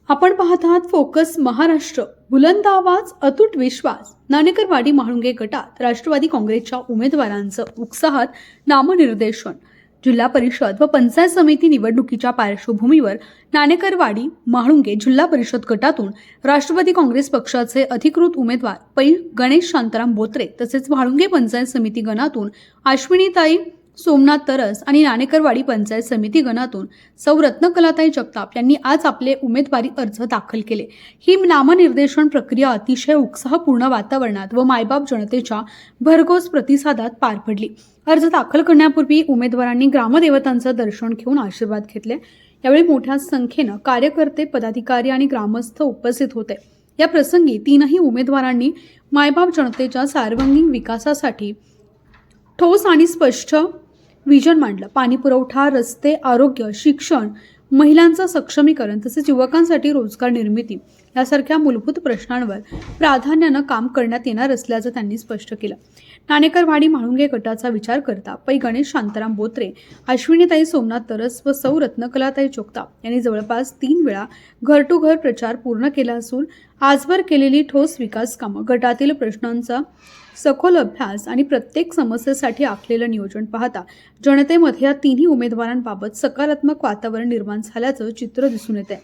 आपण पाहत आहात फोकस महाराष्ट्र. बुलंद आवाज, अतूट विश्वास. नाणेकरवाडी म्हाळुंगे गटात राष्ट्रवादी काँग्रेसच्या उमेदवारांचं उत्साहात नामनिर्देशन. जिल्हा परिषद व पंचायत समिती निवडणुकीच्या पार्श्वभूमीवर नाणेकरवाडी म्हाळुंगे जिल्हा परिषद गटातून राष्ट्रवादी काँग्रेस पक्षाचे अधिकृत उमेदवार पै गणेश शांताराम बोत्रे तसेच म्हाळुंगे पंचायत समिती गणातून अश्विनीताई सोमनाथ तरस आणि नाणेकरवाडी पंचायत समिती गणातून सौ रत्नकलाताई जगताप यांनी आज आपले उमेदवारी अर्ज दाखल केले. ही नामनिर्देशन प्रक्रिया अतिशय उत्साहपूर्ण वातावरणात व मायबाप जनतेच्या भरघोस प्रतिसादात पार पडली. अर्ज दाखल करण्यापूर्वी उमेदवारांनी ग्रामदेवतांचं दर्शन घेऊन आशीर्वाद घेतले. यावेळी मोठ्या संख्येने कार्यकर्ते, पदाधिकारी आणि ग्रामस्थ उपस्थित होते. या प्रसंगी तीनही उमेदवारांनी मायबाप जनतेच्या सर्वांगीण विकासासाठी ठोस आणि स्पष्ट विजन मांडलं. पाणी पुरवठा, रस्ते, आरोग्य, शिक्षण, महिलांचं सक्षमीकरण तसेच युवकांसाठी रोजगार निर्मिती यासारख्या मूलभूत प्रश्नांवर प्राधान्यानं काम करण्यात येणार असल्याचं त्यांनी स्पष्ट केलं. नाणेकरवाडी म्हाळुंगे गटाचा विचार करता पै गणेश शांताराम बोत्रे, अश्विनीताई सोमनाथ तरस व सौ रत्नकलाताई जगताप यांनी जवळपास 3 वेळा घर टू घर प्रचार पूर्ण केला असून आजवर केलेली ठोस विकास कामं, गटातील प्रश्नांचा सखोल अभ्यास आणि प्रत्येक समस्येसाठी आखलेलं नियोजन पाहता जनतेमध्ये या तिन्ही उमेदवारांबाबत सकारात्मक वातावरण निर्माण झाल्याचं चित्र दिसून येते.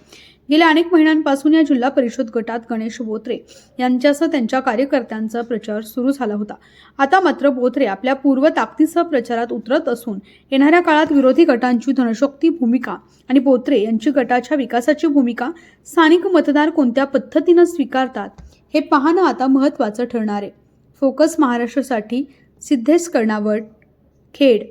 गेल्या अनेक महिन्यांपासून या जिल्हा परिषद गटात गणेश बोत्रे यांच्यासह त्यांच्या कार्यकर्त्यांचा प्रचार सुरू झाला होता. आता मात्र बोत्रे आपल्या पूर्व ताकदीसह प्रचारात उतरत असून येणाऱ्या काळात विरोधी गटांची धनशक्ती भूमिका आणि बोत्रे यांची गटाच्या विकासाची भूमिका स्थानिक मतदार कोणत्या पद्धतीनं स्वीकारतात हे पाहणं आता महत्त्वाचं ठरणार आहे. फोकस महाराष्ट्रासाठी सिद्धेश कर्णावत, खेड.